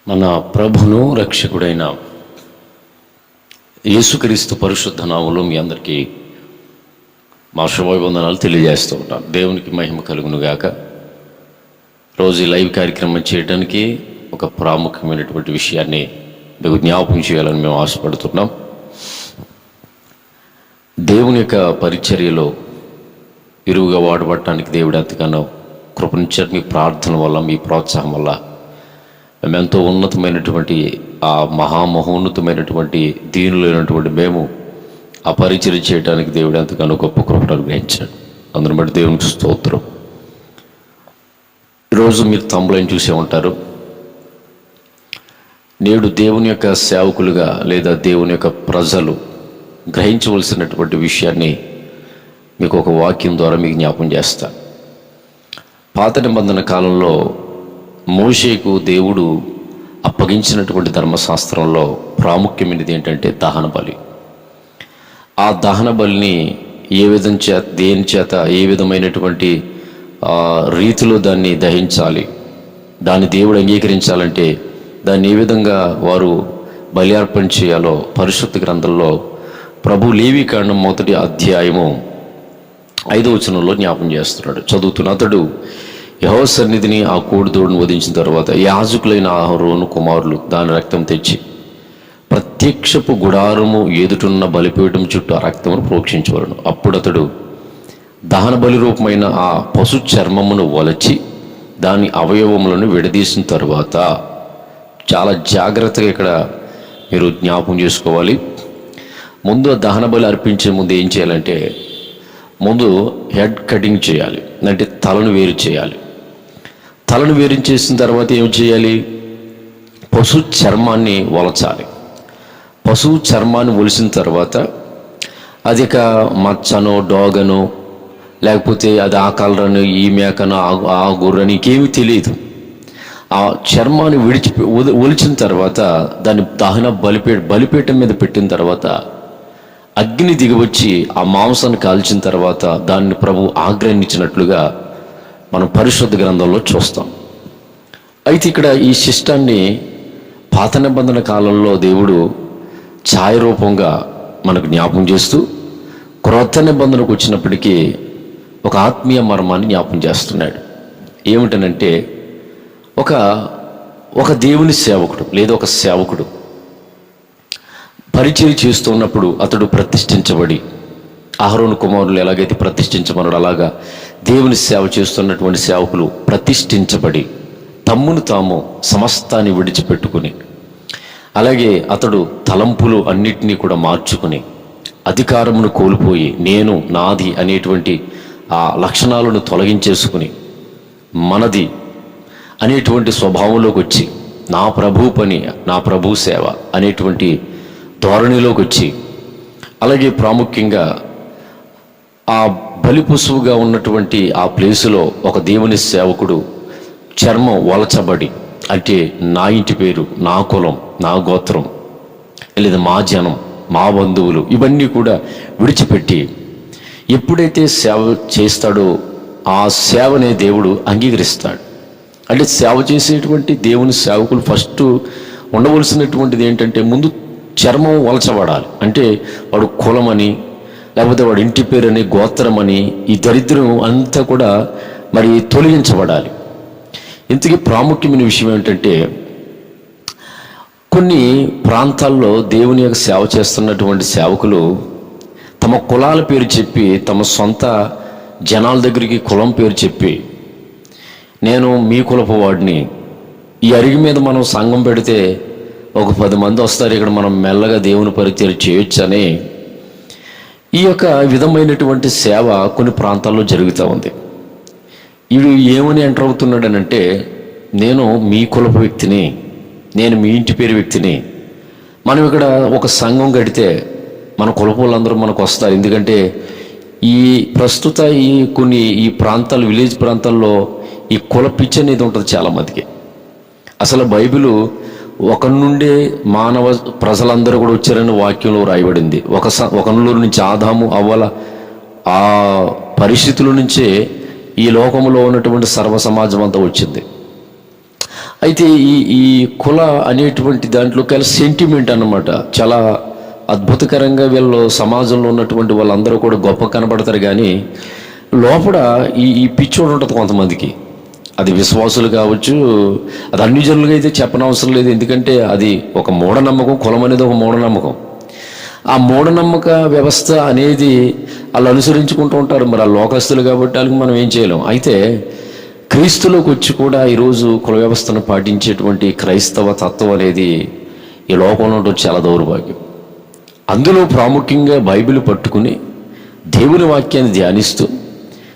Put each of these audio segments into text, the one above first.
మన ప్రభును రక్షకుడైన యేసుక్రీస్తు పరిశుద్ధ నామములో మీ అందరికీ మా శుభాభివందనాలు తెలియజేస్తూ ఉంటాను. దేవునికి మహిమ కలుగును గాక. రోజు ఈ లైవ్ కార్యక్రమం చేయడానికి ఒక ప్రాముఖ్యమైనటువంటి విషయాన్ని మీకు జ్ఞాపకం చేయాలని మేము ఆశపడుతున్నాం. దేవుని యొక్క పరిచర్యలో ఇరువుగా వాడబడటానికి దేవుడు ఎంతగానో కృపనిచ్చారు. మీ ప్రార్థన వల్ల, మీ ప్రోత్సాహం వల్ల మేము ఎంతో ఉన్నతమైనటువంటి ఆ మహామహోన్నతమైనటువంటి దీనులైనటువంటి మేము ఆ పరిచర్య చేయడానికి దేవుడు ఎంతగానో గొప్ప కృపను అనుగ్రహించాడు. అందరం బట్టి దేవునికి స్తోత్రం. ఈరోజు మీరు తమ్ములను చూసే ఉంటారు. నేడు దేవుని యొక్క సేవకులుగా లేదా దేవుని యొక్క ప్రజలు గ్రహించవలసినటువంటి విషయాన్ని మీకు ఒక వాక్యం ద్వారా మీకు జ్ఞాపకం చేస్తా. పాత నిబంధన కాలంలో మోషేకు దేవుడు అప్పగించినటువంటి ధర్మశాస్త్రంలో ప్రాముఖ్యమైనది ఏంటంటే దహన బలి. ఆ దహన బలిని ఏ విధం చేత, దేని చేత, ఏ విధమైనటువంటి రీతిలో దాన్ని దహించాలి, దాన్ని దేవుడు అంగీకరించాలంటే దాన్ని ఏ విధంగా వారు బలి అర్పణ చేయాలో పరిశుద్ధ గ్రంథంలో ప్రభు లేవీకాండం 1వ అధ్యాయము 5వ వచనంలో జ్ఞాపం చేస్తున్నాడు. చదువుతున్న అతడు యెహోవా సన్నిధిని ఆ కోడిదూడను వధించిన తర్వాత యాజకులైన అహరోను కుమారులు దాని రక్తం తెచ్చి ప్రత్యక్షపు గుడారము ఎదుటున్న బలిపీఠం చుట్టూ ఆ రక్తమును ప్రోక్షించవలను. అప్పుడు అతడు దహన బలి రూపమైన ఆ పశు చర్మమును వలచి దాని అవయవములను విడదీసిన తరువాత, చాలా జాగ్రత్తగా ఇక్కడ మీరు జ్ఞాపకం చేసుకోవాలి. ముందు దహన బలి అర్పించే ముందు ఏం చేయాలంటే, ముందు హెడ్ కటింగ్ చేయాలి, అంటే తలను వేరు చేయాలి. తలను వేరు చేసిన తర్వాత ఏం చేయాలి? పశు చర్మాన్ని వలచాలి. పశువు చర్మాన్ని ఒలిసిన తర్వాత అది ఒక మచ్చనో డోగనో లేకపోతే అది ఆ కలరను, ఈ మేకనో, ఆ గుర్రని ఇంకేమీ తెలియదు. ఆ చర్మాన్ని ఒలిచిన తర్వాత దాన్ని దహన బలిపీఠం మీద పెట్టిన తర్వాత అగ్ని దిగివచ్చి ఆ మాంసాన్ని కాల్చిన తర్వాత దాన్ని ప్రభు ఆజ్ఞానించినట్లుగా మనం పరిశుద్ధ గ్రంథంలో చూస్తాం. అయితే ఇక్కడ ఈ శిష్టాన్ని పాత నిబంధన కాలంలో దేవుడు ఛాయారూపంగా మనకు జ్ఞాపం చేస్తూ, క్రొత్త నిబంధనకు వచ్చినప్పటికీ ఒక ఆత్మీయ మర్మాన్ని జ్ఞాపం చేస్తున్నాడు. ఏమిటనంటే, ఒక దేవుని సేవకుడు లేదా ఒక సేవకుడు పరిచర్య చేస్తున్నప్పుడు అతడు ప్రతిష్ఠించబడి, అహరోను కుమారులు ఎలాగైతే ప్రతిష్ఠించబడరు అలాగా దేవుని సేవ చేస్తున్నటువంటి సేవకులు ప్రతిష్ఠించబడి తమ్మును తాము సమస్తాన్ని విడిచిపెట్టుకుని, అలాగే అతడు తలంపులు అన్నిటినీ కూడా మార్చుకుని అధికారమును కోల్పోయి నేను, నాది అనేటువంటి ఆ లక్షణాలను తొలగించేసుకుని మనది అనేటువంటి స్వభావంలోకి వచ్చి నా ప్రభు పని, నా ప్రభు సేవ అనేటువంటి ధోరణిలోకి వచ్చి, అలాగే ప్రాముఖ్యంగా ఆ బలి పశువుగా ఉన్నటువంటి ఆ ప్లేసులో ఒక దేవుని సేవకుడు చర్మం వలచబడి, అంటే నా ఇంటి పేరు, నా కులం, నా గోత్రం, లేదా మా జనం, మా బంధువులు ఇవన్నీ కూడా విడిచిపెట్టి ఎప్పుడైతే సేవ చేస్తాడో ఆ సేవనే దేవుడు అంగీకరిస్తాడు. అంటే సేవ చేసేటువంటి దేవుని సేవకులు ఫస్ట్ ఉండవలసినటువంటిది ఏంటంటే, ముందు చర్మం వలచబడాలి. అంటే వాడు కులమని, లేకపోతే వాడు ఇంటి పేరని, గోత్రమని, ఈ దరిద్రం అంతా కూడా మరి తొలగించబడాలి. ఇంతకీ ప్రాముఖ్యమైన విషయం ఏమిటంటే, కొన్ని ప్రాంతాల్లో దేవుని యొక్క సేవ చేస్తున్నటువంటి సేవకులు తమ కులాల పేరు చెప్పి, తమ సొంత జనాల దగ్గరికి కులం పేరు చెప్పి, నేను మీ కులపు వాడిని, ఈ అరిగి మీద మనం సంఘం పెడితే ఒక 10 మంది వస్తారు, ఇక్కడ మనం మెల్లగా దేవుని పరిచర్య చేయొచ్చని ఈ యొక్క విధమైనటువంటి సేవ కొన్ని ప్రాంతాల్లో జరుగుతూ ఉంది. వీడు ఏమని ఎంటర్ అవుతున్నాడనంటే, నేను మీ కులపు వ్యక్తిని, నేను మీ ఇంటి పేరు వ్యక్తిని. మనం ఇక్కడ ఒక సంఘం కడితే మన కులపు వాళ్ళందరూ మనకు వస్తారు. ఎందుకంటే ఈ ప్రస్తుత ఈ ప్రాంతాలు, విలేజ్ ప్రాంతాల్లో ఈ కుల పిచ్చి అనేది ఉంటుంది చాలామందికి. అసలు బైబిలు ఒకరి నుండే మానవ ప్రజలందరూ కూడా వచ్చారని వాక్యంలో రాయబడింది. ఒకరిలో నుంచి ఆదాము అవ్వల ఆ పరిస్థితుల నుంచే ఈ లోకంలో ఉన్నటువంటి సర్వ సమాజం అంతా వచ్చింది. అయితే ఈ ఈ కుల అనేటువంటి దాంట్లో సెంటిమెంట్ అన్నమాట. చాలా అద్భుతకరంగా వీళ్ళు సమాజంలో ఉన్నటువంటి వాళ్ళందరూ కూడా గొప్ప కనబడతారు, కానీ లోపల ఈ ఈ పిచ్చోడు ఉంటుంది కొంతమందికి. అది విశ్వాసులు కావచ్చు, అది అన్ని జనులుగా అయితే చెప్పనవసరం లేదు. ఎందుకంటే అది ఒక మూఢనమ్మకం. కులం అనేది ఒక మూఢనమ్మకం. ఆ మూఢనమ్మక వ్యవస్థ అనేది వాళ్ళు అనుసరించుకుంటూ ఉంటారు. మరి ఆ లోకస్తులు కాబట్టి వాళ్ళకి మనం ఏం చేయలేం. అయితే క్రీస్తులోకి వచ్చి కూడా ఈరోజు కుల వ్యవస్థను పాటించేటువంటి క్రైస్తవ తత్వం అనేది ఈ లోకంలో ఉండడం చాలా దౌర్భాగ్యం. అందులో ప్రాముఖ్యంగా బైబిల్ పట్టుకుని దేవుని వాక్యాన్ని ధ్యానిస్తూ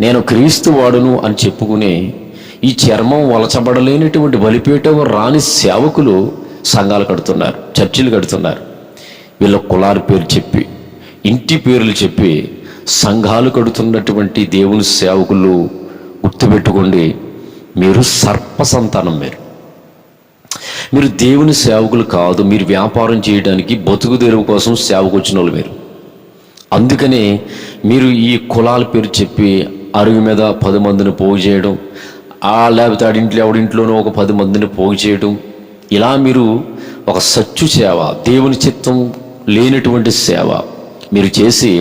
నేను క్రీస్తు వాడును అని చెప్పుకుని ఈ చర్మం వలచబడలేనటువంటి బలిపీఠం రాని సేవకులు సంఘాలు కడుతున్నారు, చర్చిలు కడుతున్నారు. వీళ్ళ కులాల పేరు చెప్పి, ఇంటి పేర్లు చెప్పి సంఘాలు కడుతున్నటువంటి దేవుని సేవకులు గుర్తుపెట్టుకోండి, మీరు సర్ప సంతానం. మీరు దేవుని సేవకులు కాదు. మీరు వ్యాపారం చేయడానికి, బతుకు తెరువు కోసం సేవకు వచ్చిన వాళ్ళు మీరు. అందుకనే మీరు ఈ కులాల పేరు చెప్పి అరుగు మీద 10 మందిని పోగు చేయడం, లేకపోతే ఎవడింట్లోనో ఒక 10 మందిని పోగు చేయడం, ఇలా మీరు ఒక సచ్చు సేవ, దేవుని చిత్తం లేనటువంటి సేవ మీరు చేసి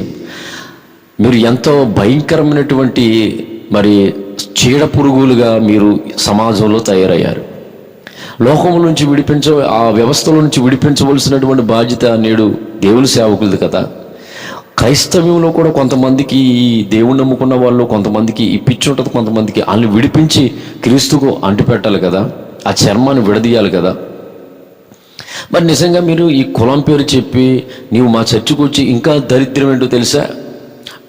మీరు ఎంతో భయంకరమైనటువంటి మరి చీడ పురుగులుగా మీరు సమాజంలో తయారయ్యారు. లోకం నుంచి ఆ వ్యవస్థలో నుంచి విడిపించవలసినటువంటి బాధ్యత నేడు దేవుని సేవకులది కదా. క్రైస్తవ్యంలో కూడా కొంతమందికి ఈ దేవుని నమ్ముకున్న వాళ్ళు, కొంతమందికి ఈ పిచ్చి ఉంటుంది, కొంతమందికి వాళ్ళని విడిపించి క్రీస్తుకు అంటిపెట్టాలి కదా, ఆ చర్మాన్ని విడదీయాలి కదా. మరి నిజంగా మీరు ఈ కులం పేరు చెప్పి నీవు మా చర్చికి వచ్చి, ఇంకా దరిద్రం ఏంటో తెలుసా,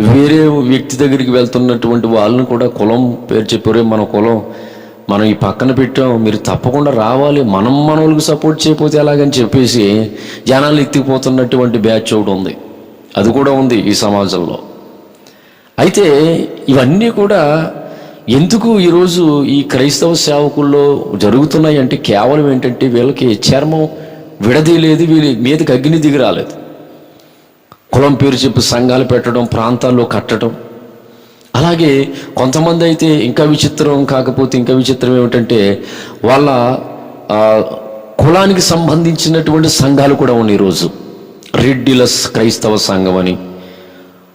వేరే వ్యక్తి దగ్గరికి వెళ్తున్నటువంటి వాళ్ళని కూడా కులం పేరు చెప్పారు. మన కులం మనం ఈ పక్కన పెట్టాం, మీరు తప్పకుండా రావాలి, మనోళ్ళకి సపోర్ట్ చేయకపోతే ఎలాగని చెప్పేసి జనాలు ఎత్తిపోతున్నటువంటి బ్యాచ్ ఒకటి ఉంది. అది కూడా ఉంది ఈ సమాజంలో. అయితే ఇవన్నీ కూడా ఎందుకు ఈరోజు ఈ క్రైస్తవ సేవకుల్లో జరుగుతున్నాయి అంటే కేవలం ఏంటంటే వీళ్ళకి చర్మం విడదీయలేదు, వీళ్ళ మీదకి అగ్ని దిగి రాలేదు. కులం పేరు చెప్పి సంఘాలు పెట్టడం, ప్రాంతాల్లో కట్టడం. అలాగే కొంతమంది అయితే ఇంకా విచిత్రం కాకపోతే ఇంకా విచిత్రం ఏమిటంటే వాళ్ళ కులానికి సంబంధించినటువంటి సంఘాలు కూడా ఉన్నాయి ఈరోజు. రెడ్డిల క్రైస్తవ సంఘం అని,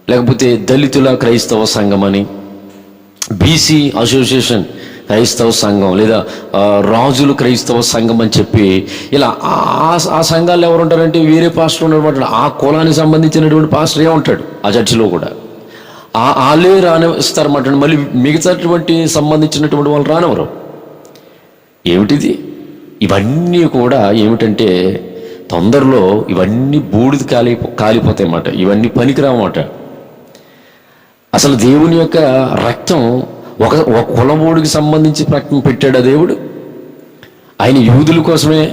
లేకపోతే దళితుల క్రైస్తవ సంఘం అని, బీసీ అసోసియేషన్ క్రైస్తవ సంఘం, లేదా రాజులు క్రైస్తవ సంఘం అని చెప్పి ఇలా ఆ సంఘాల్లో ఎవరు ఉంటారంటే వేరే పాస్టర్ ఉన్నటువంటి ఆ కులానికి సంబంధించినటువంటి పాస్టరే ఉంటాడు ఆ చర్చిలో కూడా. వాళ్ళే రానిస్తారన్నమాట. మళ్ళీ మిగతాటువంటి సంబంధించినటువంటి వాళ్ళు రానివ్వరు. ఏమిటిది? ఇవన్నీ కూడా ఏమిటంటే తొందరలో ఇవన్నీ బూడిద కాలిపోతాయి అన్నమాట. ఇవన్నీ పనికిరావన్నమాట. అసలు దేవుని యొక్క రక్తం ఒక కులబోడికి సంబంధించి రక్తం పెట్టాడు ఆ దేవుడు. ఆయన యూదుల కోసమే,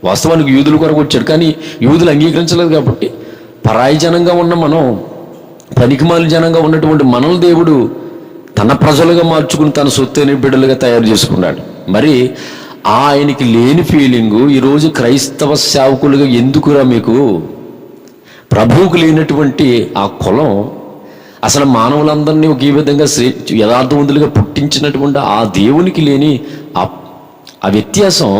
వాస్తవానికి యూదుల కొరకు వచ్చాడు, కానీ యూదులు అంగీకరించలేదు కాబట్టి పరాయి జనంగా ఉన్న మనం, పనికిమాలి జనంగా ఉన్నటువంటి మనల్ని దేవుడు తన ప్రజలుగా మార్చుకుని తన సొత్తైన బిడ్డలుగా తయారు చేసుకున్నాడు. మరి ఆయనకి లేని ఫీలింగు ఈరోజు క్రైస్తవ సేవకులుగా ఎందుకురా మీకు? ప్రభువుకు లేనటువంటి ఆ కులం, అసలు మానవులందరినీ ఒక ఈ విధంగా యథార్థవంతులుగా పుట్టించినటువంటి ఆ దేవునికి లేని ఆ వ్యత్యాసం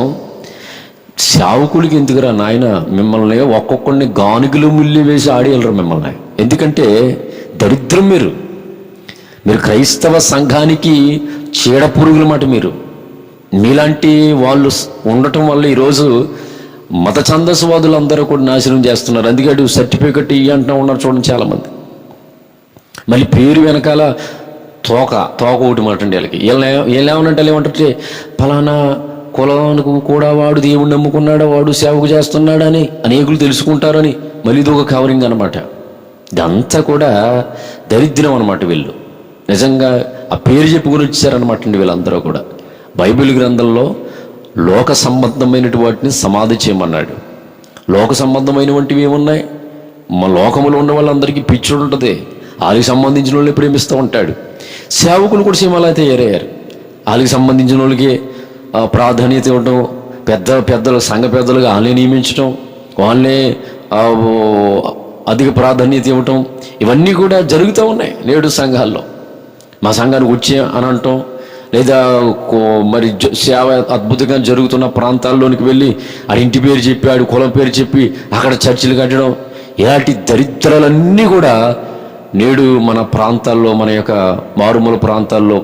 సేవకులకి ఎందుకురా నాయన? మిమ్మల్ని ఒక్కొక్కడిని గానుగులు ముల్లి వేసి ఆడేయలరు మిమ్మల్ని. ఎందుకంటే దరిద్రం. మీరు క్రైస్తవ సంఘానికి చీడ పురుగుల మాట. మీలాంటి వాళ్ళు ఉండటం వల్ల ఈరోజు మత ఛందస్వాదులు అందరూ కూడా నాశనం చేస్తున్నారు. అందుకే సర్టిఫికెట్ ఇవి అంటూ ఉన్నారు చూడండి చాలామంది. మళ్ళీ పేరు వెనకాల తోక ఒకటి మాట అండి వీళ్ళకి. ఏమనంటే ఏమంటే ఫలానా కులానికి కూడా వాడు దేవుడు నమ్ముకున్నాడా, వాడు సేవకు చేస్తున్నాడని అనేకులు తెలుసుకుంటారని మళ్ళీ ఇది ఒక కవరింగ్ అనమాట. ఇదంతా కూడా దరిద్రం అనమాట. వీళ్ళు నిజంగా ఆ పేరు చెప్పుకొని వచ్చారనమాట అండి వీళ్ళందరూ కూడా. బైబిల్ గ్రంథంలో లోక సంబంధమైనటువంటి వాటిని సమాధి చేయమన్నాడు. లోక సంబంధమైనటువంటివి ఏమున్నాయి? మా లోకములో ఉన్న వాళ్ళందరికీ పిచ్చుడు ఉంటుంది, వాళ్ళకి సంబంధించిన వాళ్ళని ప్రేమిస్తూ ఉంటాడు. సేవకులు కూడా సీమలా తయారయ్యారు. వాళ్ళకి సంబంధించిన వాళ్ళకి ప్రాధాన్యత ఇవ్వటం, పెద్దలు సంఘ పెద్దలుగా వాళ్ళని నియమించడం, వాళ్ళనే అధిక ప్రాధాన్యత ఇవ్వటం, ఇవన్నీ కూడా జరుగుతూ ఉన్నాయి నేడు సంఘాల్లో. మా సంఘానికి వచ్చే అని అంటాం, లేదా మరి సేవ అద్భుతంగా జరుగుతున్న ప్రాంతాల్లోనికి వెళ్ళి ఆ ఇంటి పేరు చెప్పి ఆడి కులం పేరు చెప్పి అక్కడ చర్చిలు కట్టడం, ఇలాంటి దరిద్రాలన్నీ కూడా నేడు మన ప్రాంతాల్లో, మన యొక్క మారుమూల ప్రాంతాల్లో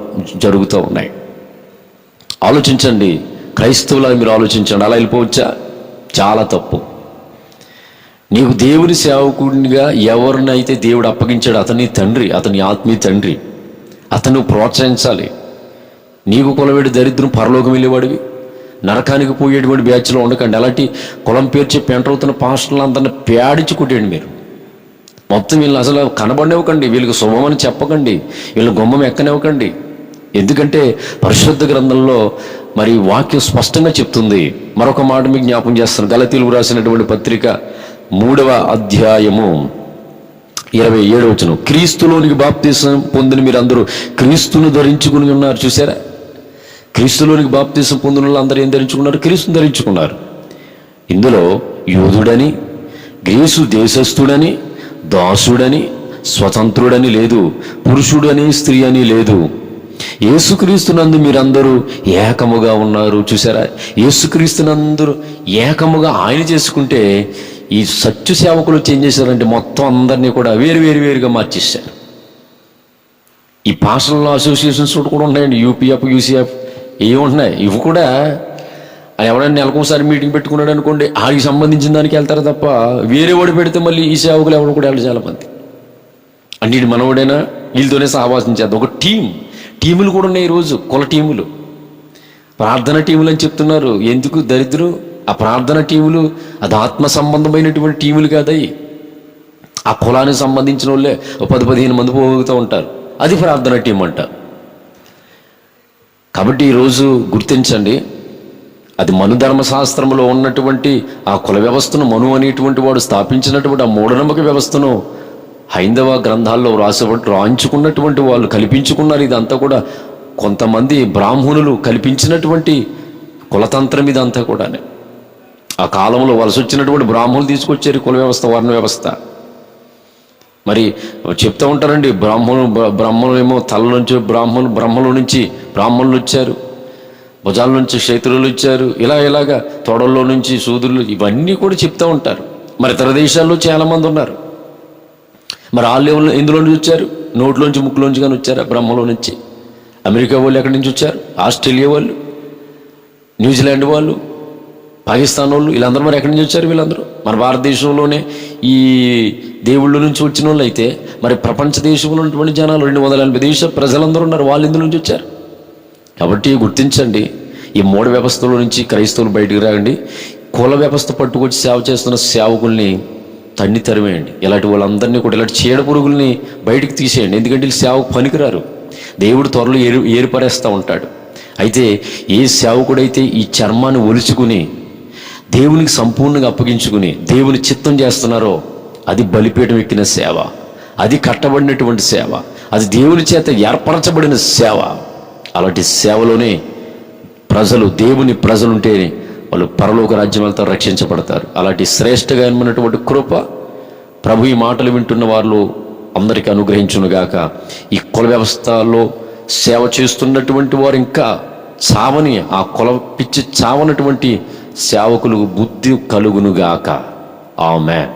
జరుగుతూ ఉన్నాయి. ఆలోచించండి, క్రైస్తవులా మీరు ఆలోచించండి. అలా వెళ్ళిపోవచ్చా? చాలా తప్పు. నీకు దేవుని సేవకుడిగా ఎవరినైతే దేవుడు అప్పగించాడు అతని తండ్రి, అతని ఆత్మీయ తండ్రి, అతను ప్రోత్సహించాలి. నీకు కులవేడి దరిద్రం, పరలోకం వెళ్ళేవాడివి, నరకానికి పోయేటువంటి బ్యాచ్లో ఉండకండి. అలాంటి కులం పేరు చెప్పి ఎంటర్ అవుతున్న పాస్టర్లు అందరిని పేడించి కొట్టేయండి మీరు. మొత్తం వీళ్ళని అసలు కనబడినివ్వకండి, వీళ్ళకి శుభమని చెప్పకండి, వీళ్ళని గుమ్మం ఎక్కనివ్వకండి. ఎందుకంటే పరిశుద్ధ గ్రంథంలో మరి వాక్యం స్పష్టంగా చెప్తుంది. మరొక మాట మీకు జ్ఞాపకం చేస్తాను. గలతీయులకు రాసినటువంటి పత్రిక 3వ అధ్యాయము 27వ వచనం. క్రీస్తులోనికి బాప్తీసం పొందిన మీరు అందరూ క్రీస్తును ధరించుకుని ఉన్నారు. చూసారా? క్రీస్తులోనికి బాప్తీసం పొందిన వాళ్ళు అందరూ ఏం ధరించుకున్నారు? క్రీస్తుని ధరించుకున్నారు. ఇందులో యూదుడని, గ్రీసు దేశస్థుడని, దాసుడని, స్వతంత్రుడని లేదు, పురుషుడని స్త్రీ అని లేదు, యేసుక్రీస్తునందు మీరందరూ ఏకముగా ఉన్నారు. చూసారా? యేసుక్రీస్తునందరూ ఏకముగా ఆయన చేసుకుంటే ఈ సత్య సేవకులు ఏం చేశారంటే మొత్తం అందరినీ కూడా వేరుగా మార్చేశారు. ఈ పాస్టర్ల అసోసియేషన్స్ కూడా ఉన్నాయండి, యూపీఎఫ్, యూసీఎఫ్, ఇవి ఉంటున్నాయి. ఇవి కూడా ఎవరైనా నెలకోసారి మీటింగ్ పెట్టుకున్నాడు అనుకోండి, ఆడికి సంబంధించిన దానికి వెళ్తారు తప్ప వేరే వాడు పెడితే మళ్ళీ ఈ సేవకులు ఎవరు కూడా వెళ్ళరు చాలామంది. అంటే ఇది మనవాడైనా వీళ్ళతోనే సహవాసం చేద్దాం. ఒక టీములు కూడా ఉన్నాయి ఈరోజు, కుల టీములు, ప్రార్థన టీములు అని చెప్తున్నారు. ఎందుకు దరిద్రం? ఆ ప్రార్థన టీములు అది ఆత్మ సంబంధమైనటువంటి టీములు కాదయి. ఆ కులానికి సంబంధించిన వాళ్ళే 10-15 మంది పోగుతూ ఉంటారు, అది ప్రార్థన టీం అంట. కాబట్టి ఈరోజు గుర్తించండి, అది మను ధర్మశాస్త్రంలో ఉన్నటువంటి ఆ కుల వ్యవస్థను మను అనేటువంటి వాడు స్థాపించినటువంటి ఆ మూఢనమ్మక వ్యవస్థను హైందవ గ్రంథాల్లో రాయించుకున్నటువంటి వాళ్ళు కల్పించుకున్నారు. ఇదంతా కూడా కొంతమంది బ్రాహ్మణులు కల్పించినటువంటి కులతంత్రం ఇదంతా కూడా. ఆ కాలంలో వలస వచ్చినటువంటి బ్రాహ్మణులు తీసుకొచ్చారు కుల వ్యవస్థ, వర్ణ వ్యవస్థ. మరి చెప్తూ ఉంటారండి, బ్రాహ్మణులేమో తల నుంచి బ్రహ్మల నుంచి బ్రాహ్మణులు వచ్చారు, భుజాల నుంచి క్షత్రువులు వచ్చారు, ఇలాగా తొడల్లో నుంచి శూద్రులు, ఇవన్నీ కూడా చెప్తూ ఉంటారు. మరి ఇతర దేశాల్లో చాలామంది ఉన్నారు. మరి వాళ్ళు ఎందులో నుంచి వచ్చారు? నోట్లోంచి ముక్కులోంచి కానీ వచ్చారా? బ్రహ్మలో నుంచి. అమెరికా వాళ్ళు ఎక్కడి నుంచి వచ్చారు? ఆస్ట్రేలియా వాళ్ళు, న్యూజిలాండ్ వాళ్ళు, పాకిస్తాన్ వాళ్ళు, వీళ్ళందరూ మరి ఎక్కడి నుంచి వచ్చారు? వీళ్ళందరూ మన భారతదేశంలోనే ఈ దేవుళ్ళ నుంచి వచ్చిన వాళ్ళు అయితే మరి ప్రపంచ దేశంలో ఉన్నటువంటి జనాలు 280 దేశ ప్రజలందరూ ఉన్నారు, వాళ్ళు ఇందులో నుంచి వచ్చారు. కాబట్టి గుర్తించండి, ఈ మూఢ వ్యవస్థలో నుంచి క్రైస్తవులు బయటికి రాండి. కుల వ్యవస్థ పట్టుకొచ్చి సేవ చేస్తున్న సేవకుల్ని తన్ని తరివేయండి. ఇలాంటి వాళ్ళందరినీ కూడా, ఇలాంటి చీడ పురుగుల్ని బయటికి తీసేయండి. ఎందుకంటే వీళ్ళు సేవకు పనికిరారు. దేవుడు త్వరలో ఏర్పరేస్తూ ఉంటాడు. అయితే ఏ సేవకుడైతే ఈ చర్మాన్ని ఒలుచుకుని దేవునికి సంపూర్ణంగా అప్పగించుకుని దేవుని చిత్తం చేస్తున్నారో అది బలిపీఠం ఎక్కిన సేవ, అది కట్టబడినటువంటి సేవ, అది దేవుని చేత ఏర్పరచబడిన సేవ. అలాంటి సేవలోనే దేవుని ప్రజలుంటే వాళ్ళు పరలోక రాజ్యం వెళ్తారు, రక్షించబడతారు. అలాంటి శ్రేష్టమైనటువంటి కృప ప్రభు ఈ మాటలు వింటున్న వారిలో అందరికీ అనుగ్రహించునుగాక. ఈ కుల వ్యవస్థలో సేవ చేస్తున్నటువంటి వారు ఇంకా చావని, ఆ కుల పిచ్చి చావనటువంటి సేవకులకు బుద్ధి కలుగునుగాక. ఆమేన్.